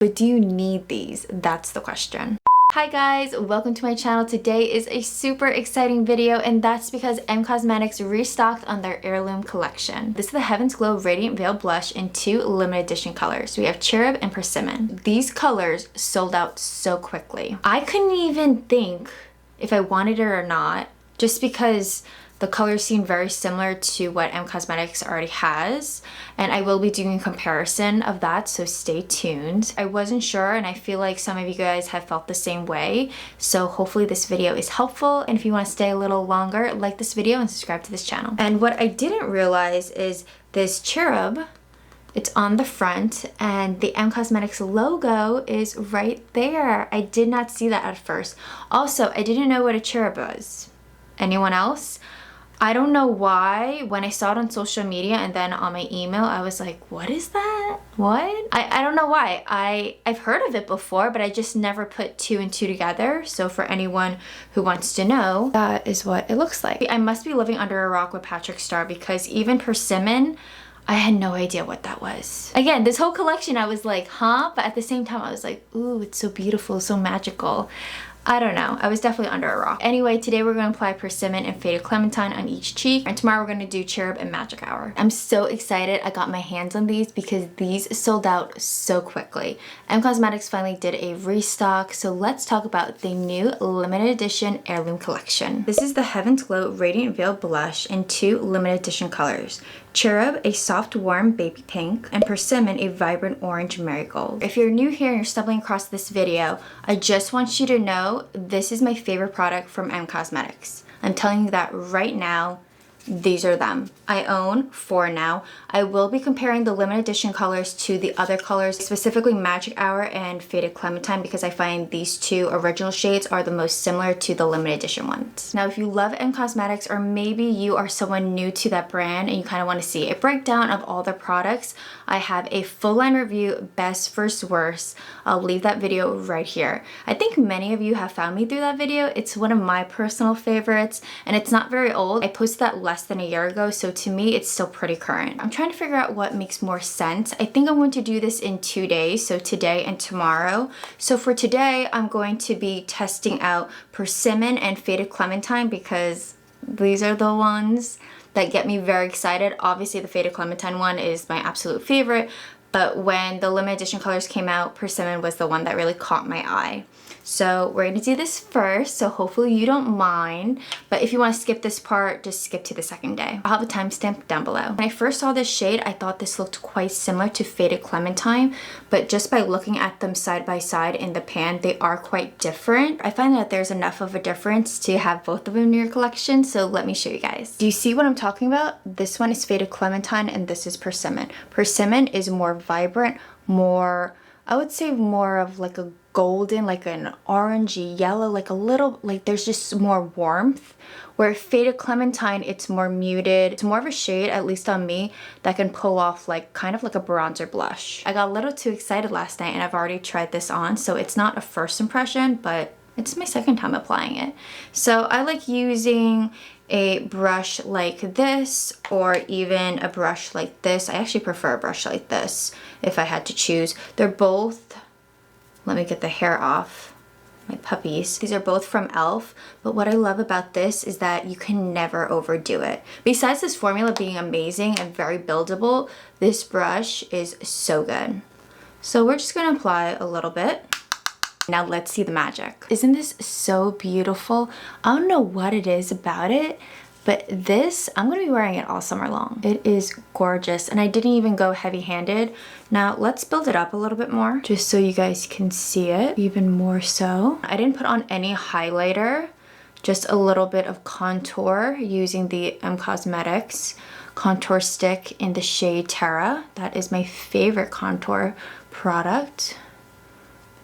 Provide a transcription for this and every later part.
But do you need these? That's the question. Hi guys, welcome to my channel. Today is a super exciting video, and that's because M Cosmetics restocked on their Heirloom collection. This is the Heaven's Glow Radiant Veil Blush in 2 limited edition colors. We have Cherub and Persimmon. These colors sold out so quickly. I couldn't even think if I wanted it or not, just because the colors seem very similar to what M Cosmetics already has, and I will be doing a comparison of that, so stay tuned. I wasn't sure, and I feel like some of you guys have felt the same way, so hopefully this video is helpful, and if you want to stay a little longer, like this video and subscribe to this channel. And what I didn't realize is this Cherub, it's on the front, and the M Cosmetics logo is right there. I did not see that at first. Also, I didn't know what a Cherub was. Anyone else? I don't know why, when I saw it on social media and then on my email, I was like, what is that? What? I don't know why. I've heard of it before, but I just never put 2 and 2 together. So for anyone who wants to know, that is what it looks like. I must be living under a rock with Patrick Star, because even Persimmon, I had no idea what that was. Again, this whole collection, I was like, huh? But at the same time, I was like, ooh, it's so beautiful, so magical. I don't know. I was definitely under a rock. Anyway, today we're going to apply Persimmon and Faded Clementine on each cheek. And tomorrow we're going to do Cherub and Magic Hour. I'm so excited I got my hands on these because these sold out so quickly. M Cosmetics finally did a restock. So let's talk about the new limited edition Heirloom collection. This is the Heaven's Glow Radiant Veil Blush in 2 limited edition colors. Cherub, a soft warm baby pink, and Persimmon, a vibrant orange marigold. If you're new here and you're stumbling across this video, I just want you to know this is my favorite product from M Cosmetics. I'm telling you that right now. These are them. I own 4 now. I will be comparing the limited edition colors to the other colors, specifically Magic Hour and Faded Clementine, because I find these 2 original shades are the most similar to the limited edition ones. Now, if you love M Cosmetics, or maybe you are someone new to that brand and you kind of want to see a breakdown of all their products, I have a full line review, best versus worst. I'll leave that video right here. I think many of you have found me through that video. It's one of my personal favorites, and it's not very old. I posted that less than a year ago, so to me it's still pretty current. I'm trying to figure out what makes more sense. I think I'm going to do this in 2 days, so today and tomorrow. So for today, I'm going to be testing out Persimmon and Faded Clementine, because these are the ones that get me very excited. Obviously the Faded Clementine one is my absolute favorite, but when the limited edition colors came out, Persimmon was the one that really caught my eye. So we're going to do this first, so hopefully you don't mind. But if you want to skip this part, just skip to the second day. I'll have a timestamp down below. When I first saw this shade, I thought this looked quite similar to Faded Clementine, but just by looking at them side by side in the pan, they are quite different. I find that there's enough of a difference to have both of them in your collection, so let me show you guys. Do you see what I'm talking about? This one is Faded Clementine and this is Persimmon. Persimmon is more vibrant, more, I would say more of like a golden, like an orangey yellow, like a little, like there's just more warmth. Where Faded Clementine, it's more muted. It's more of a shade, at least on me, that can pull off like kind of like a bronzer blush. I got a little too excited last night and I've already tried this on, so it's not a first impression, but it's my second time applying it. So I like using a brush like this, or even a brush like this. I actually prefer a brush like this if I had to choose. They're both, let me get the hair off, my puppies. These are both from e.l.f., but what I love about this is that you can never overdo it. Besides this formula being amazing and very buildable, this brush is so good. So we're just gonna apply a little bit. Now let's see the magic. Isn't this so beautiful? I don't know what it is about it, but this, I'm gonna be wearing it all summer long. It is gorgeous, and I didn't even go heavy-handed. Now let's build it up a little bit more, just so you guys can see it even more so. I didn't put on any highlighter, just a little bit of contour using the M Cosmetics contour stick in the shade Terra. That is my favorite contour product.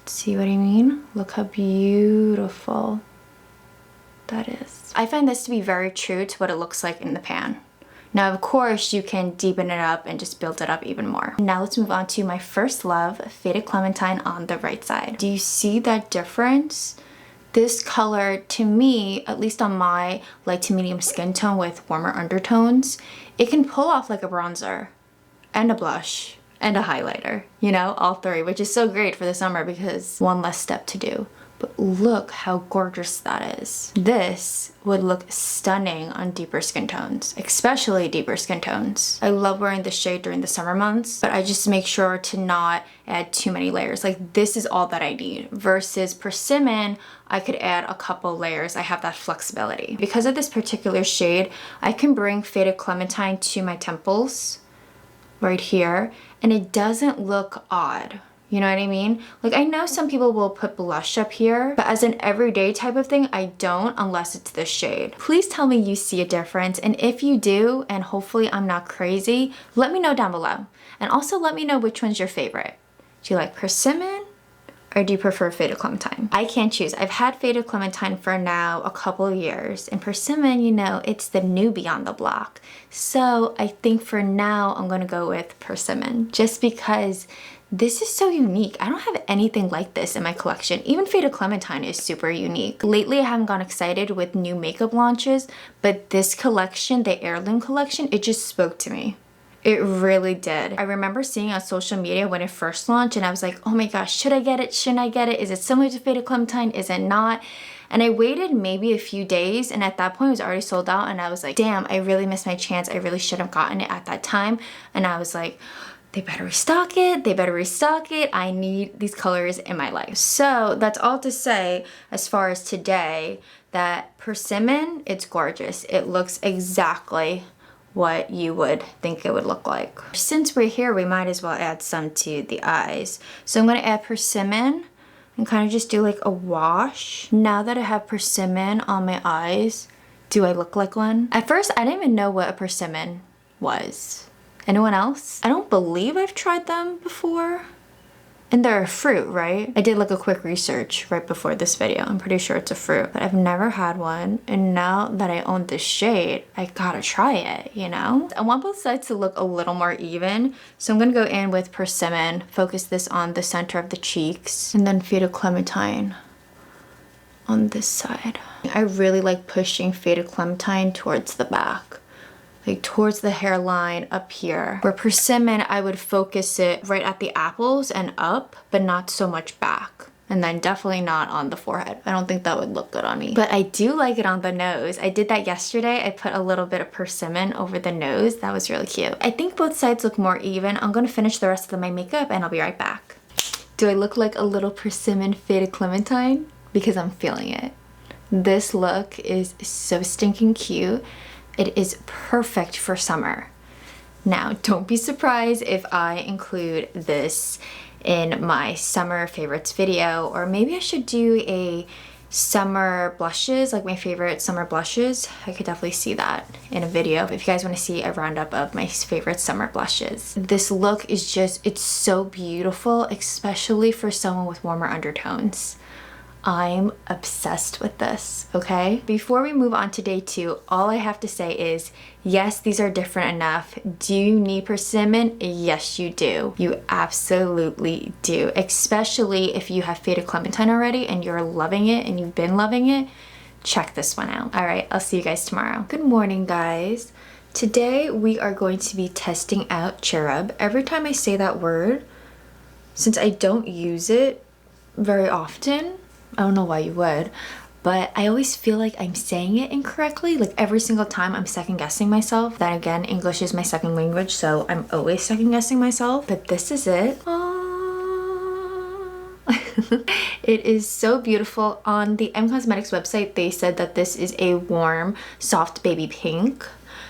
See what I mean? Look how beautiful that is. I find this to be very true to what it looks like in the pan. Now, of course, you can deepen it up and just build it up even more. Now let's move on to my first love, Faded Clementine on the right side. Do you see that difference? This color, to me, at least on my light to medium skin tone with warmer undertones, it can pull off like a bronzer and a blush and a highlighter, you know, all three, which is so great for the summer because one less step to do. But look how gorgeous that is. This would look stunning on deeper skin tones, especially deeper skin tones. I love wearing this shade during the summer months, but I just make sure to not add too many layers. Like this is all that I need. Versus Persimmon, I could add a couple layers. I have that flexibility. Because of this particular shade, I can bring Faded Clementine to my temples right here, and it doesn't look odd. You know what I mean? Like I know some people will put blush up here, but as an everyday type of thing, I don't unless it's this shade. Please tell me you see a difference, and if you do, and hopefully I'm not crazy, let me know down below. And also let me know which one's your favorite. Do you like Persimmon or do you prefer Faded Clementine? I can't choose. I've had Faded Clementine for now a couple of years, and Persimmon, you know, it's the newbie on the block. So I think for now I'm gonna go with Persimmon just because this is so unique. I don't have anything like this in my collection. Even Faded Clementine is super unique. Lately, I haven't gone excited with new makeup launches, but this collection, the Heirloom Collection, it just spoke to me. It really did. I remember seeing on social media when it first launched and I was like, oh my gosh, should I get it? Shouldn't I get it? Is it similar to Faded Clementine? Is it not? And I waited maybe a few days, and at that point it was already sold out, and I was like, damn, I really missed my chance. I really should have gotten it at that time. And I was like, they better restock it, they better restock it. I need these colors in my life. So that's all to say as far as today, that Persimmon, it's gorgeous. It looks exactly what you would think it would look like. Since we're here, we might as well add some to the eyes. So I'm gonna add Persimmon and kind of just do like a wash. Now that I have Persimmon on my eyes, do I look like one? At first, I didn't even know what a persimmon was. Anyone else? I don't believe I've tried them before. And they're a fruit, right? I did like a quick research right before this video. I'm pretty sure it's a fruit, but I've never had one. And now that I own this shade, I gotta try it, you know? I want both sides to look a little more even. So I'm gonna go in with Persimmon, focus this on the center of the cheeks, and then Faded Clementine on this side. I really like pushing Faded Clementine towards the back, like towards the hairline up here. Where Persimmon, I would focus it right at the apples and up, but not so much back. And then definitely not on the forehead. I don't think that would look good on me. But I do like it on the nose. I did that yesterday. I put a little bit of Persimmon over the nose. That was really cute. I think both sides look more even. I'm gonna finish the rest of my makeup and I'll be right back. Do I look like a little Persimmon Faded Clementine? Because I'm feeling it. This look is so stinking cute. It is perfect for summer. Now, don't be surprised if I include this in my summer favorites video, or maybe I should do a summer blushes, like my favorite summer blushes. I could definitely see that in a video if you guys want to see a roundup of my favorite summer blushes. This look is just, it's so beautiful, especially for someone with warmer undertones. I'm obsessed with this, okay? Before we move on to day 2, all I have to say is, yes, these are different enough. Do you need Persimmon? Yes, you do. You absolutely do, especially if you have Faded Clementine already and you're loving it and you've been loving it. Check this one out. All right, I'll see you guys tomorrow. Good morning, guys. Today, we are going to be testing out Cherub. Every time I say that word, since I don't use it very often, I don't know why you would, but I always feel like I'm saying it incorrectly. Like every single time I'm second guessing myself. Then again, English is my second language, so I'm always second guessing myself, but this is it. It is so beautiful. On the M Cosmetics website, they said that this is a warm, soft baby pink.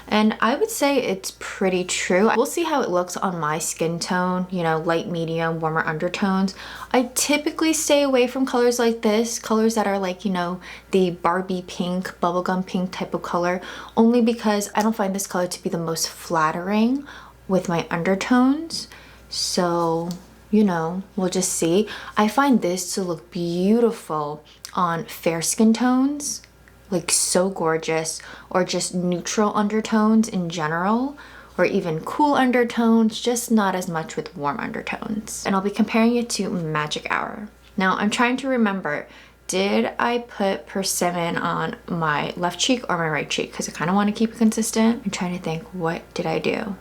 And I would say it's pretty true. We'll see how it looks on my skin tone, you know, light, medium, warmer undertones. I typically stay away from colors like this, colors that are like, you know, the Barbie pink, bubblegum pink type of color, only because I don't find this color to be the most flattering with my undertones. So, you know, we'll just see. I find this to look beautiful on fair skin tones, like so gorgeous, or just neutral undertones in general, or even cool undertones, just not as much with warm undertones. And I'll be comparing it to Magic Hour. Now I'm trying to remember, did I put Persimmon on my left cheek or my right cheek? Because I kind of want to keep it consistent. I'm trying to think, what did I do?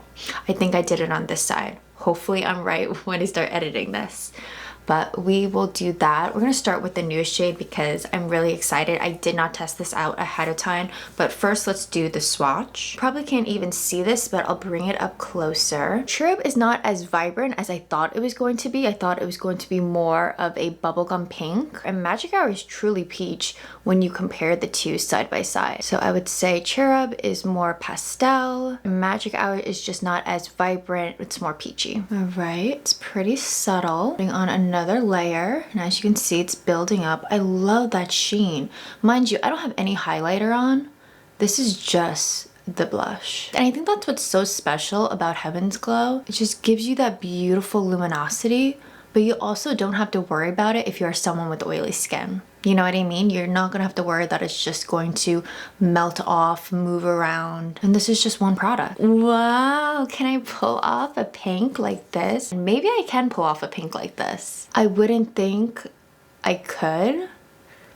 I think I did it on this side. Hopefully I'm right when I start editing this. But we will do that. We're gonna start with the newest shade because I'm really excited. I did not test this out ahead of time, but first let's do the swatch. Probably can't even see this, but I'll bring it up closer. Cherub is not as vibrant as I thought it was going to be. I thought it was going to be more of a bubblegum pink, and Magic Hour is truly peach when you compare the two side by side. So I would say Cherub is more pastel. Magic Hour is just not as vibrant. It's more peachy. All right, it's pretty subtle. Putting on another layer, and as you can see, it's building up. I love that sheen. Mind you, I don't have any highlighter on. This is just the blush. And I think that's what's so special about Heaven's Glow. It just gives you that beautiful luminosity, but you also don't have to worry about it if you're someone with oily skin. You know what I mean? You're not gonna have to worry that it's just going to melt off, move around. And this is just one product. Wow, can I pull off a pink like this? Maybe I can pull off a pink like this. I wouldn't think I could,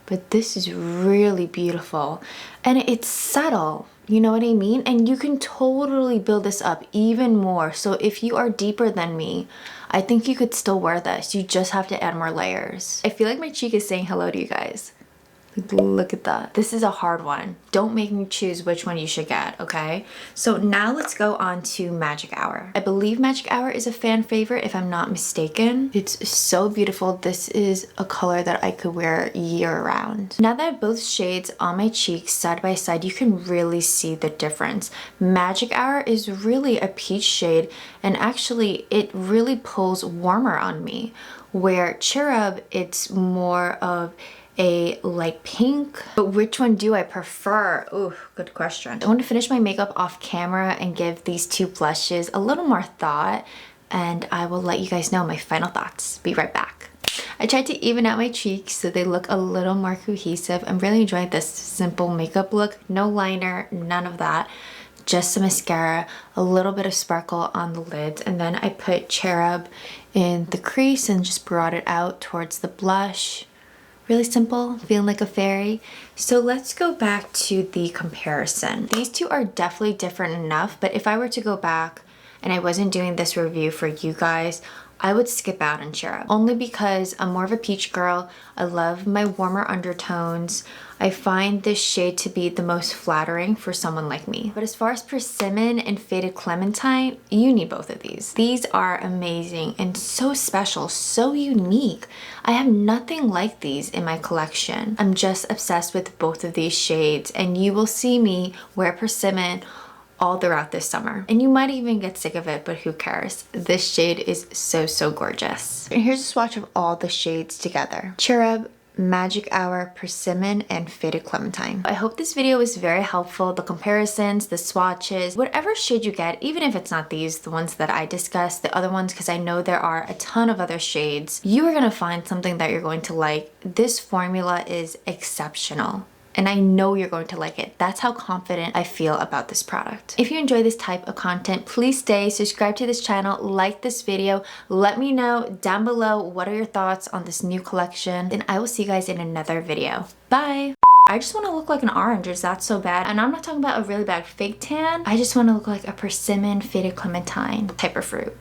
but this is really beautiful. And it's subtle. You know what I mean? And you can totally build this up even more. So if you are deeper than me, I think you could still wear this. You just have to add more layers. I feel like my cheek is saying hello to you guys. Look at that. This is a hard one. Don't make me choose which one you should get, okay? So now let's go on to Magic Hour. I believe Magic Hour is a fan favorite if I'm not mistaken. It's so beautiful. This is a color that I could wear year round. Now that I have both shades on my cheeks side by side, you can really see the difference. Magic Hour is really a peach shade, and actually it really pulls warmer on me, where Cherub, it's more of a light pink. But which one do I prefer? Ooh, good question. I want to finish my makeup off camera and give these two blushes a little more thought, and I will let you guys know my final thoughts. Be right back. I tried to even out my cheeks so they look a little more cohesive. I'm really enjoying this simple makeup look. No liner, none of that. Just some mascara, a little bit of sparkle on the lids, and then I put Cherub in the crease and just brought it out towards the blush. Really simple, feeling like a fairy. So let's go back to the comparison. These two are definitely different enough, but if I were to go back and I wasn't doing this review for you guys, I would skip out on Cherub. Only because I'm more of a peach girl. I love my warmer undertones. I find this shade to be the most flattering for someone like me. But as far as Persimmon and Faded Clementine, you need both of these. These are amazing and so special, so unique. I have nothing like these in my collection. I'm just obsessed with both of these shades, and you will see me wear Persimmon all throughout this summer. And you might even get sick of it, but who cares? This shade is so, so gorgeous. And here's a swatch of all the shades together. Cherub, Magic Hour, Persimmon, and Faded Clementine. I hope this video was very helpful. The comparisons, the swatches, whatever shade you get, even if it's not these, the ones that I discussed, the other ones, because I know there are a ton of other shades, you are gonna find something that you're going to like. This formula is exceptional, and I know you're going to like it. That's how confident I feel about this product. If you enjoy this type of content, please stay, subscribe to this channel, like this video. Let me know down below what are your thoughts on this new collection, and I will see you guys in another video. Bye! I just want to look like an orange. Is that so bad? And I'm not talking about a really bad fake tan. I just want to look like a Persimmon Faded Clementine type of fruit.